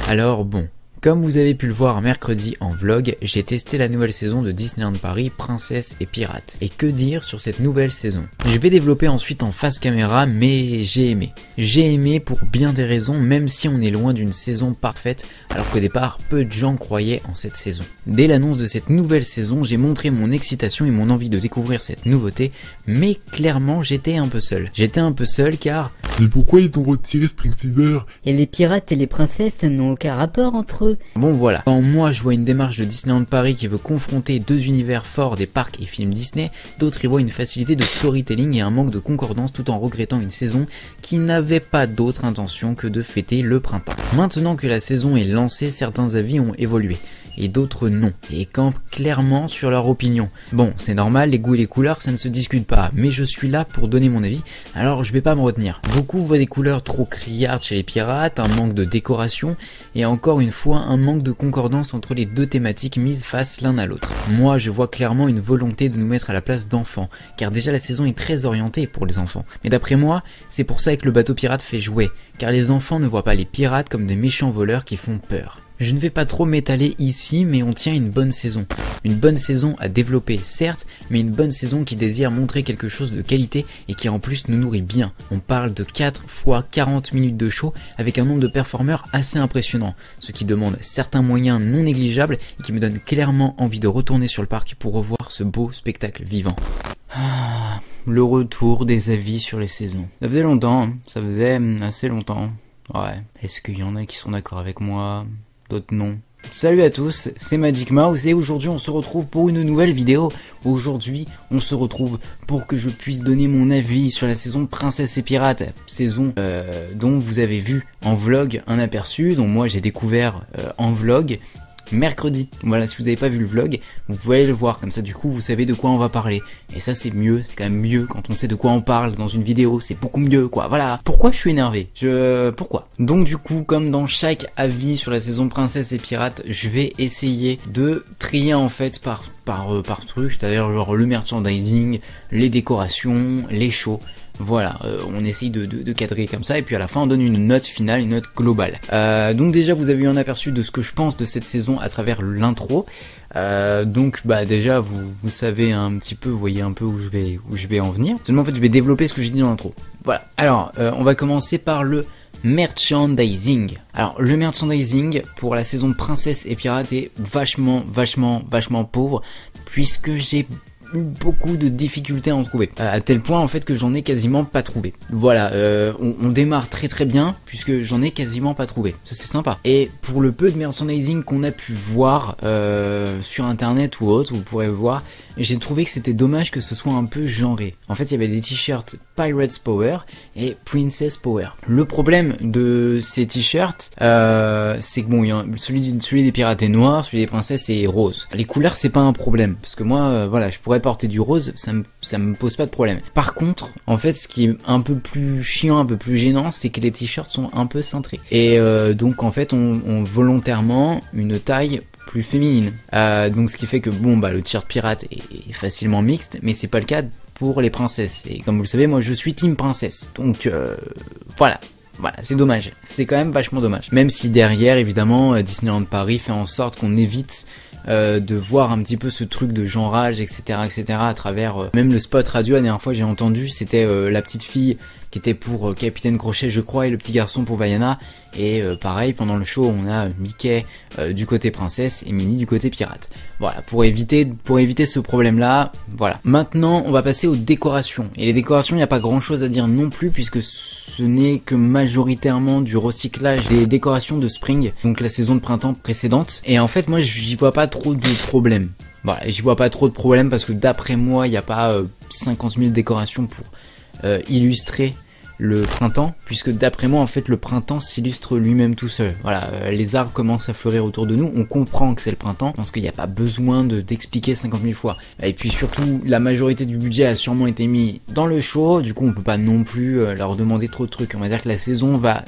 Alors bon, comme vous avez pu le voir mercredi en vlog, j'ai testé la nouvelle saison de Disneyland Paris, Princesse et Pirates. Et que dire sur cette nouvelle saison? Je vais développer ensuite en face caméra, mais j'ai aimé. J'ai aimé pour bien des raisons, même si on est loin d'une saison parfaite, alors qu'au départ, peu de gens croyaient en cette saison. Dès l'annonce de cette nouvelle saison, j'ai montré mon excitation et mon envie de découvrir cette nouveauté, mais clairement j'étais un peu seul. J'étais un peu seul car... Mais pourquoi ils ont retiré Spring Fever? Et les pirates et les princesses n'ont aucun rapport entre eux. Bon voilà, quand moi je vois une démarche de Disneyland Paris qui veut confronter deux univers forts des parcs et films Disney, d'autres y voient une facilité de storytelling et un manque de concordance tout en regrettant une saison qui n'avait pas d'autre intention que de fêter le printemps. Maintenant que la saison est lancée, certains avis ont évolué. Et d'autres non, et campent clairement sur leur opinion. Bon, c'est normal, les goûts et les couleurs, ça ne se discute pas, mais je suis là pour donner mon avis, alors je vais pas me retenir. Beaucoup voient des couleurs trop criardes chez les pirates, un manque de décoration, et encore une fois, un manque de concordance entre les deux thématiques mises face l'un à l'autre. Moi, je vois clairement une volonté de nous mettre à la place d'enfants, car déjà la saison est très orientée pour les enfants. Mais d'après moi, c'est pour ça que le bateau pirate fait jouer, car les enfants ne voient pas les pirates comme des méchants voleurs qui font peur. Je ne vais pas trop m'étaler ici, mais on tient une bonne saison. Une bonne saison à développer, certes, mais une bonne saison qui désire montrer quelque chose de qualité et qui en plus nous nourrit bien. On parle de 4 fois 40 minutes de show avec un nombre de performeurs assez impressionnant, ce qui demande certains moyens non négligeables et qui me donne clairement envie de retourner sur le parc pour revoir ce beau spectacle vivant. Le retour des avis sur les saisons. Ça faisait longtemps, hein. Ça faisait assez longtemps. Ouais, est-ce qu'il y en a qui sont d'accord avec moi ? D'autres non. Salut à tous, c'est Magic Mouse et aujourd'hui on se retrouve pour une nouvelle vidéo. Aujourd'hui on se retrouve pour que je puisse donner mon avis sur la saison Princesse et Pirates, saison dont vous avez vu en vlog un aperçu, dont moi j'ai découvert en vlog mercredi. Voilà, si vous n'avez pas vu le vlog, vous pouvez aller le voir, comme ça du coup vous savez de quoi on va parler. Et ça c'est mieux, c'est quand même mieux quand on sait de quoi on parle dans une vidéo, c'est beaucoup mieux quoi, voilà. Pourquoi je suis énervé? Pourquoi? Donc du coup, comme dans chaque avis sur la saison Princesse et Pirates, je vais essayer de trier en fait par truc, c'est-à-dire genre le merchandising, les décorations, les shows. Voilà, on essaye de cadrer comme ça et puis à la fin on donne une note finale, une note globale. Donc déjà vous avez eu un aperçu de ce que je pense de cette saison à travers l'intro. Donc bah déjà vous savez un petit peu, vous voyez un peu où je vais en venir. Seulement en fait je vais développer ce que j'ai dit dans l'intro. Voilà. Alors on va commencer par le merchandising. Alors le merchandising pour la saison Princesse et Pirates est vachement pauvre puisque j'ai beaucoup de difficultés à en trouver, à tel point en fait que j'en ai quasiment pas trouvé. Voilà, on démarre très bien puisque j'en ai quasiment pas trouvé, ça c'est sympa. Et pour le peu de merchandising qu'on a pu voir sur internet ou autre, vous pourrez voir, j'ai trouvé que c'était dommage que ce soit un peu genré. En fait il y avait des t-shirts Pirates Power et Princess Power. Le problème de ces t-shirts, c'est que bon, celui des pirates est noir, celui des princesses est rose. Les couleurs c'est pas un problème, parce que moi voilà, je pourrais porter du rose, ça me pose pas de problème. Par contre, en fait ce qui est un peu plus chiant, un peu plus gênant, c'est que les t-shirts sont un peu cintrés. Et donc en fait on volontairement une taille plus féminine. Donc ce qui fait que bon bah le t-shirt pirate est facilement mixte, mais c'est pas le cas pour les princesses. Et comme vous le savez, moi je suis team princesse. Donc voilà, c'est dommage. C'est quand même vachement dommage. Même si derrière, évidemment, Disneyland Paris fait en sorte qu'on évite de voir un petit peu ce truc de genrage, etc. à travers même le spot radio. La dernière fois j'ai entendu, c'était la petite fille qui était pour Capitaine Crochet je crois et le petit garçon pour Vaiana. Et pareil, pendant le show on a Mickey du côté princesse et Minnie du côté pirate. Voilà, pour éviter ce problème là. Voilà. Maintenant on va passer aux décorations. Et les décorations, il n'y a pas grand chose à dire non plus puisque ce n'est que majoritairement du recyclage des décorations de Spring, donc la saison de printemps précédente. Et en fait moi j'y vois pas trop de problèmes. Voilà, j'y vois pas trop de problèmes parce que d'après moi il n'y a pas 50 000 décorations pour illustrer le printemps, puisque d'après moi en fait le printemps s'illustre lui-même tout seul. Voilà, les arbres commencent à fleurir autour de nous, on comprend que c'est le printemps, parce qu'il n'y a pas besoin d'expliquer 50 000 fois. Et puis surtout, la majorité du budget a sûrement été mis dans le show, du coup on peut pas non plus leur demander trop de trucs. On va dire que la saison va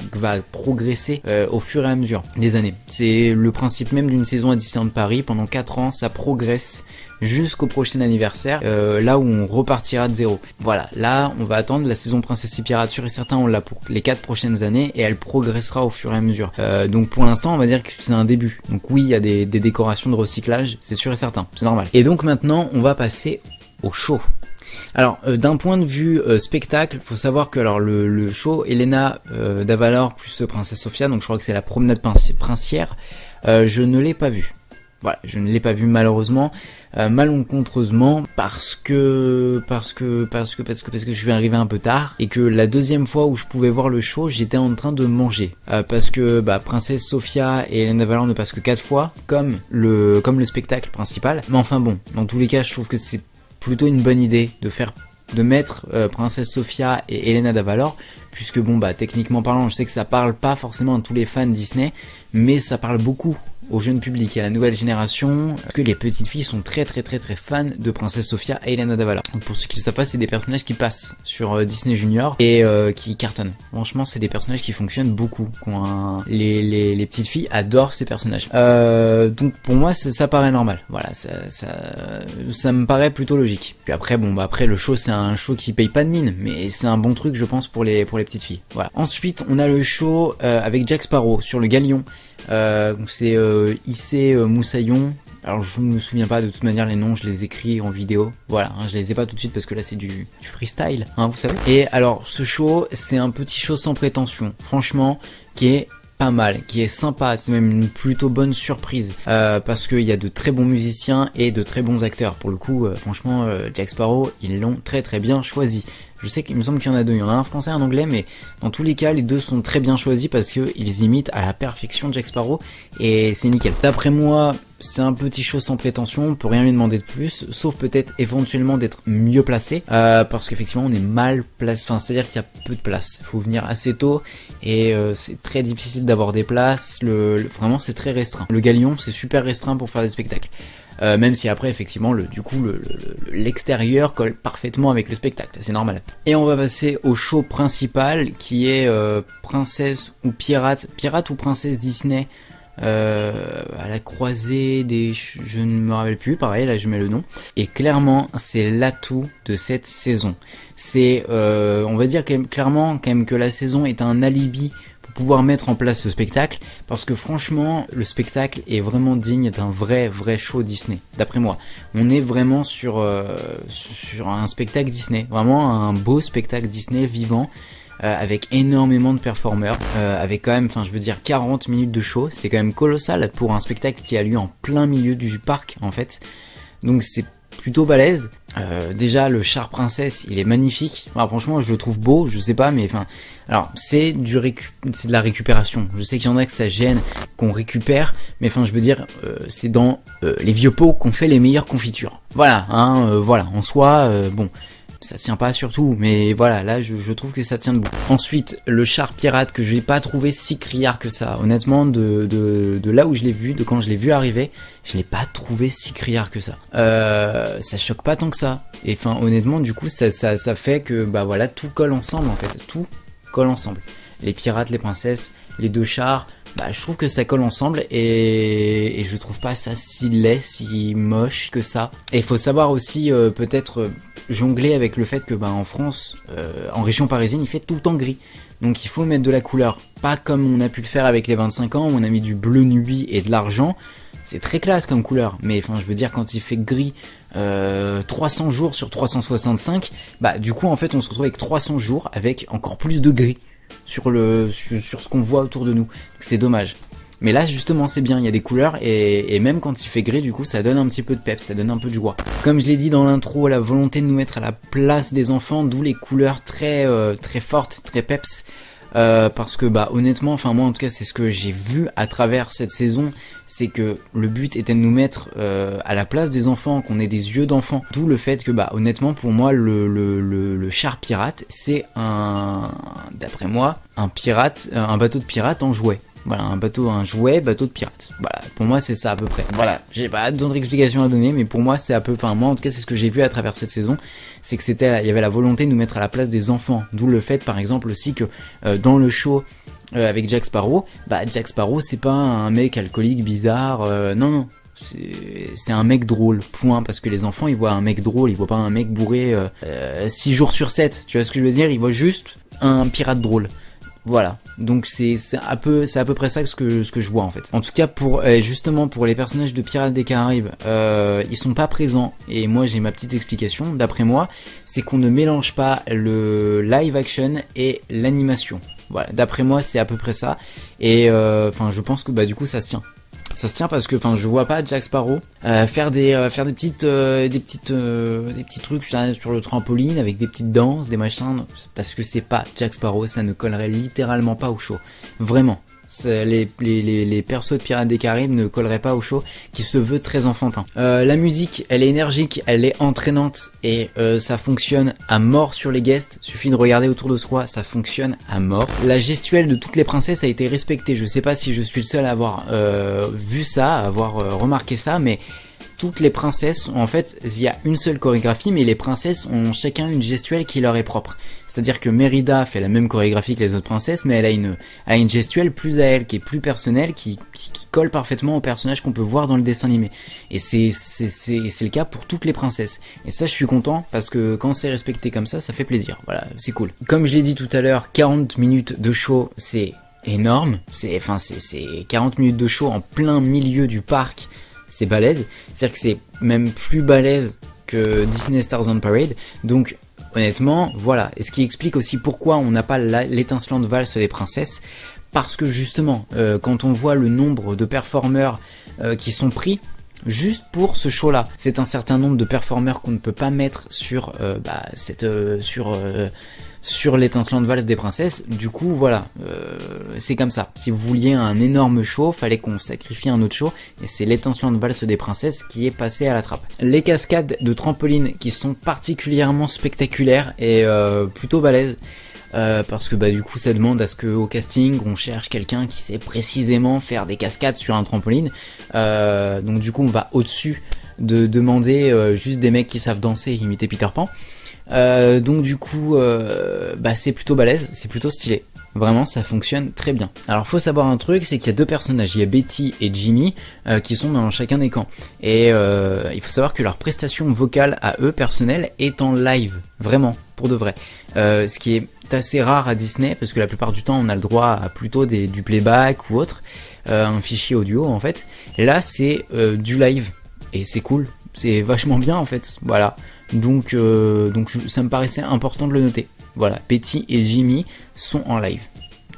progresser au fur et à mesure des années. C'est le principe même d'une saison à Disneyland Paris, pendant 4 ans ça progresse jusqu'au prochain anniversaire, là où on repartira de zéro. Voilà, là on va attendre la saison Princesse et Pirates, sûr et certain on l'a pour les 4 prochaines années et elle progressera au fur et à mesure. Donc pour l'instant on va dire que c'est un début. Donc oui, il y a des décorations de recyclage, c'est sûr et certain, c'est normal. Et donc maintenant on va passer au show. Alors d'un point de vue spectacle, faut savoir que alors le show Elena d'Avalor plus Princesse Sophia, donc je crois que c'est la promenade princière, je ne l'ai pas vu. Voilà, je ne l'ai pas vu malheureusement, malencontreusement parce que je suis arrivé un peu tard et que la deuxième fois où je pouvais voir le show, j'étais en train de manger parce que Princesse Sophia et Elena d'Avalor ne passent que 4 fois comme le spectacle principal. Mais enfin bon, dans tous les cas, je trouve que c'est plutôt une bonne idée de mettre Princesse Sophia et Elena d'Avalor, puisque bon techniquement parlant, je sais que ça parle pas forcément à tous les fans Disney, mais ça parle beaucoup au jeune public et à la nouvelle génération, que les petites filles sont très fans de Princesse Sophia et Elena d'Avalor. Donc pour ceux qui ne savent pas, c'est des personnages qui passent sur Disney Junior et qui cartonnent. Franchement, c'est des personnages qui fonctionnent beaucoup. Les petites filles adorent ces personnages. Donc pour moi, ça paraît normal. Voilà, ça me paraît plutôt logique. Puis après, après le show, c'est un show qui paye pas de mine, mais c'est un bon truc, je pense, pour les petites filles. Voilà. Ensuite, on a le show avec Jack Sparrow sur le galion. C'est Issei Moussaillon. Alors je me souviens pas, de toute manière les noms je les écris en vidéo, voilà, je les ai pas tout de suite parce que là c'est du freestyle, vous savez. Et alors ce show, c'est un petit show sans prétention, franchement, qui est pas mal, qui est sympa, c'est même une plutôt bonne surprise, parce qu'il y a de très bons musiciens et de très bons acteurs. Pour le coup, franchement, Jack Sparrow, ils l'ont très bien choisi. Je sais qu'il me semble qu'il y en a deux, il y en a un français et un anglais, mais dans tous les cas, les deux sont très bien choisis parce que ils imitent à la perfection Jack Sparrow et c'est nickel. D'après moi, c'est un petit show sans prétention, on peut rien lui demander de plus, sauf peut-être éventuellement d'être mieux placé, parce qu'effectivement on est mal placé, enfin c'est-à-dire qu'il y a peu de place, il faut venir assez tôt et c'est très difficile d'avoir des places, vraiment c'est très restreint. Le galion c'est super restreint pour faire des spectacles. Même si après effectivement l'extérieur colle parfaitement avec le spectacle, c'est normal. Et on va passer au show principal qui est princesse ou pirate ou princesse Disney à la croisée des... je ne me rappelle plus, pareil là je mets le nom. Et clairement c'est l'atout de cette saison. C'est on va dire clairement quand même que la saison est un alibi pouvoir mettre en place ce spectacle, parce que franchement le spectacle est vraiment digne d'un vrai show Disney, d'après moi. On est vraiment sur un spectacle Disney, vraiment un beau spectacle Disney vivant, avec énormément de performeurs, avec quand même, enfin je veux dire 40 minutes de show, c'est quand même colossal pour un spectacle qui a lieu en plein milieu du parc en fait, donc c'est plutôt balèze. Déjà le char princesse il est magnifique, enfin, franchement je le trouve beau, je sais pas, mais enfin alors c'est de la récupération, je sais qu'il y en a que ça gêne qu'on récupère, mais enfin je veux dire c'est dans les vieux pots qu'on fait les meilleures confitures, voilà voilà, en soi bon ça tient pas surtout, mais voilà, là je trouve que ça tient debout. Ensuite, le char pirate que je n'ai pas trouvé si criard que ça. Honnêtement, de là où je l'ai vu, de quand je l'ai vu arriver, je l'ai pas trouvé si criard que ça. Ça choque pas tant que ça. Et enfin, honnêtement, du coup, ça fait que voilà, tout colle ensemble en fait, tout colle ensemble. Les pirates, les princesses, les deux chars. Je trouve que ça colle ensemble et je trouve pas ça si laid, si moche que ça. Et il faut savoir aussi peut-être jongler avec le fait que en France, en région parisienne, il fait tout le temps gris. Donc il faut mettre de la couleur. Pas comme on a pu le faire avec les 25 ans où on a mis du bleu nuit et de l'argent. C'est très classe comme couleur. Mais enfin je veux dire quand il fait gris 300 jours sur 365, du coup en fait on se retrouve avec 300 jours avec encore plus de gris sur ce qu'on voit autour de nous. C'est dommage. Mais là justement c'est bien, il y a des couleurs et même quand il fait gris du coup ça donne un petit peu de peps, ça donne un peu de joie. Comme je l'ai dit dans l'intro, la volonté de nous mettre à la place des enfants, d'où les couleurs très fortes, très peps. Parce que honnêtement, enfin moi en tout cas c'est ce que j'ai vu à travers cette saison, c'est que le but était de nous mettre à la place des enfants, qu'on ait des yeux d'enfants. D'où le fait que honnêtement pour moi le char pirate c'est d'après moi un bateau de pirate en jouet. Voilà, un jouet bateau de pirate. Voilà, pour moi c'est ça à peu près. Voilà, j'ai pas d'autres explications à donner, mais pour moi c'est à peu, enfin moi en tout cas c'est ce que j'ai vu à travers cette saison, c'est que il y avait la volonté de nous mettre à la place des enfants. D'où le fait par exemple aussi que dans le show avec Jack Sparrow, Jack Sparrow c'est pas un mec alcoolique bizarre, non, c'est un mec drôle, point, parce que les enfants ils voient un mec drôle, ils voient pas un mec bourré 6 jours sur 7, tu vois ce que je veux dire, ils voient juste un pirate drôle. Voilà, donc c'est à peu près ça que ce que je vois en fait. En tout cas pour justement pour les personnages de Pirates des Caraïbes, ils sont pas présents et moi j'ai ma petite explication. D'après moi, c'est qu'on ne mélange pas le live action et l'animation. Voilà, d'après moi c'est à peu près ça et enfin je pense que bah du coup ça se tient. Ça se tient parce que enfin je vois pas Jack Sparrow faire des petits trucs sur le trampoline avec des petites danses, des machins, parce que c'est pas Jack Sparrow, ça ne collerait littéralement pas au show. Vraiment. Les persos de Pirates des Caraïbes ne colleraient pas au show qui se veut très enfantin. La musique, elle est énergique, elle est entraînante et ça fonctionne à mort sur les guests. Suffit de regarder autour de soi, ça fonctionne à mort. La gestuelle de toutes les princesses a été respectée. Je sais pas si je suis le seul à avoir vu ça, à avoir remarqué ça, mais toutes les princesses, en fait, il y a une seule chorégraphie, mais les princesses ont chacun une gestuelle qui leur est propre. C'est-à-dire que Mérida fait la même chorégraphie que les autres princesses, mais elle a une gestuelle plus à elle, qui est plus personnelle, qui colle parfaitement au personnage qu'on peut voir dans le dessin animé. Et c'est le cas pour toutes les princesses. Et ça, je suis content, parce que quand c'est respecté comme ça fait plaisir. Voilà, c'est cool. Comme je l'ai dit tout à l'heure, 40 minutes de show, c'est énorme. C'est 40 minutes de show en plein milieu du parc. C'est balèze, c'est-à-dire que c'est même plus balèze que Disney Stars on Parade, donc honnêtement, voilà, et ce qui explique aussi pourquoi on n'a pas l'étincelante valse des princesses, parce que justement, quand on voit le nombre de performeurs qui sont pris, juste pour ce show-là, c'est un certain nombre de performeurs qu'on ne peut pas mettre sur sur l'étincelante valse des princesses. Du coup voilà, c'est comme ça. Si vous vouliez un énorme show, fallait qu'on sacrifie un autre show, et c'est l'étincelante valse des princesses qui est passé à la trappe. Les cascades de trampoline qui sont particulièrement spectaculaires et plutôt balèzes, parce que bah du coup ça demande à ce que au casting on cherche quelqu'un qui sait précisément faire des cascades sur un trampoline, donc du coup on va au-dessus de demander juste des mecs qui savent danser et imiter Peter Pan. Donc du coup bah c'est plutôt balèze, c'est plutôt stylé. Vraiment ça fonctionne très bien. Alors faut savoir un truc, c'est qu'il y a deux personnages, il y a Betty et Jimmy qui sont dans chacun des camps. Et il faut savoir que leur prestation vocale à eux personnelle est en live, vraiment, pour de vrai. Ce qui est assez rare à Disney, parce que la plupart du temps on a le droit à plutôt du playback ou autre, un fichier audio en fait. Et là c'est du live, et c'est cool, c'est vachement bien en fait, voilà. Donc ça me paraissait important de le noter. Voilà, Betty et Jimmy sont en live,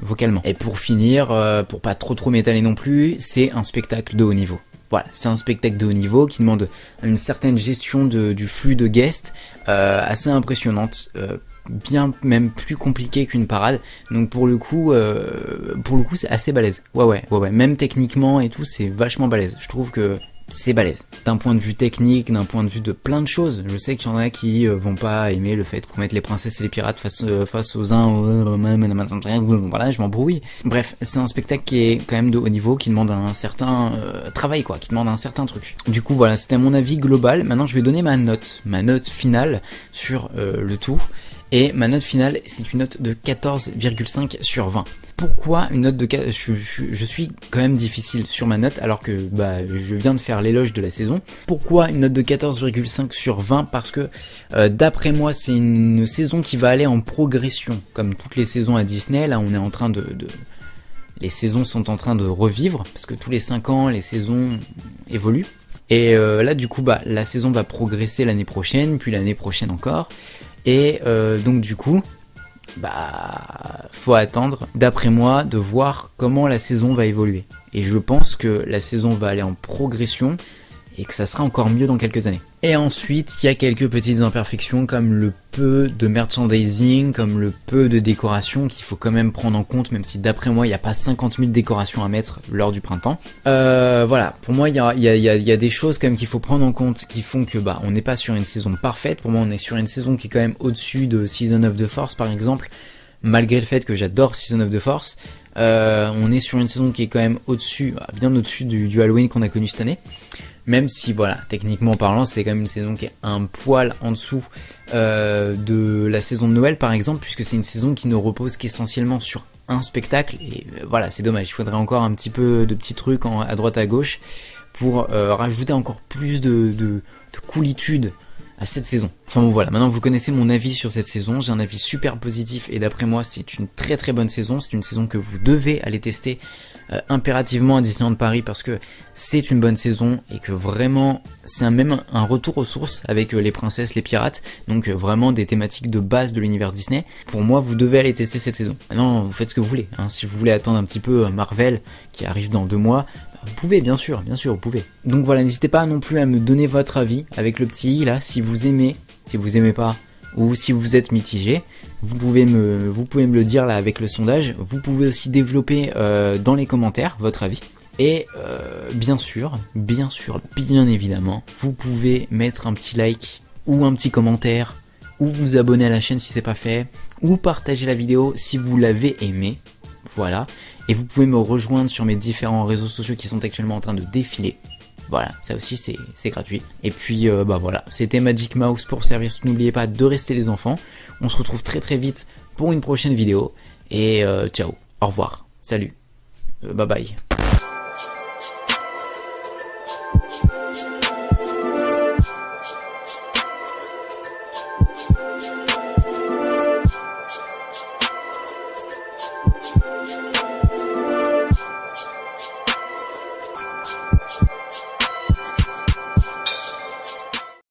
vocalement. Et pour finir, pour pas trop m'étaler non plus, c'est un spectacle de haut niveau. Voilà, c'est un spectacle de haut niveau qui demande une certaine gestion du flux de guests assez impressionnante, bien même plus compliquée qu'une parade. Donc pour le coup c'est assez balèze. Ouais, même techniquement et tout, c'est vachement balèze. Je trouve que c'est balèze. D'un point de vue technique, d'un point de vue de plein de choses. Je sais qu'il y en a qui vont pas aimer le fait qu'on mette les princesses et les pirates face aux uns, voilà, je m'embrouille. Bref, c'est un spectacle qui est quand même de haut niveau, qui demande un certain travail, quoi, qui demande un certain truc. Du coup, voilà, c'était mon avis global. Maintenant, je vais donner ma note finale sur le tout. Et ma note finale, c'est une note de 14,5 sur 20. Pourquoi une note de 4 ? Je suis quand même difficile sur ma note, alors que bah je viens de faire l'éloge de la saison. Pourquoi une note de 14,5 sur 20 ? Parce que d'après moi, c'est une saison qui va aller en progression, comme toutes les saisons à Disney. Là, on est en train les saisons sont en train de revivre, parce que tous les 5 ans, les saisons évoluent. Et là, du coup, bah la saison va progresser l'année prochaine, puis l'année prochaine encore. Et donc du coup, bah faut attendre, d'après moi, de voir comment la saison va évoluer. Et je pense que la saison va aller en progression et que ça sera encore mieux dans quelques années. Et ensuite, il y a quelques petites imperfections comme le peu de merchandising, comme le peu de décoration qu'il faut quand même prendre en compte, même si d'après moi, il n'y a pas 50 000 décorations à mettre lors du printemps. Voilà, pour moi, il y a des choses quand même qu'il faut prendre en compte qui font que bah on n'est pas sur une saison parfaite. Pour moi, on est sur une saison qui est quand même au-dessus de Season of the Force, par exemple, malgré le fait que j'adore Season of the Force. On est sur une saison qui est quand même au-dessus, bien au-dessus du Halloween qu'on a connu cette année. Même si, voilà, techniquement parlant, c'est quand même une saison qui est un poil en dessous de la saison de Noël, par exemple, puisque c'est une saison qui ne repose qu'essentiellement sur un spectacle. Et voilà, c'est dommage, il faudrait encore un petit peu de petits trucs à droite à gauche pour rajouter encore plus de coolitude à cette saison. Enfin bon voilà, maintenant vous connaissez mon avis sur cette saison, j'ai un avis super positif et d'après moi c'est une très très bonne saison, c'est une saison que vous devez aller tester impérativement à Disneyland Paris parce que c'est une bonne saison et que vraiment c'est même un retour aux sources avec les princesses, les pirates, donc vraiment des thématiques de base de l'univers Disney. Pour moi vous devez aller tester cette saison. Maintenant vous faites ce que vous voulez, hein. Si vous voulez attendre un petit peu Marvel qui arrive dans 2 mois, vous pouvez, bien sûr, vous pouvez. Donc voilà, n'hésitez pas non plus à me donner votre avis avec le petit i là, si vous aimez pas, ou si vous êtes mitigé, vous pouvez me le dire là avec le sondage. Vous pouvez aussi développer dans les commentaires votre avis. Et bien évidemment, vous pouvez mettre un petit like ou un petit commentaire, ou vous abonner à la chaîne si c'est pas fait, ou partager la vidéo si vous l'avez aimé. Voilà, et vous pouvez me rejoindre sur mes différents réseaux sociaux qui sont actuellement en train de défiler. Voilà, ça aussi c'est gratuit. Et puis bah voilà, c'était Magic Mouse pour service. N'oubliez pas de rester les enfants. On se retrouve très très vite pour une prochaine vidéo. Et ciao, au revoir, salut, bye bye.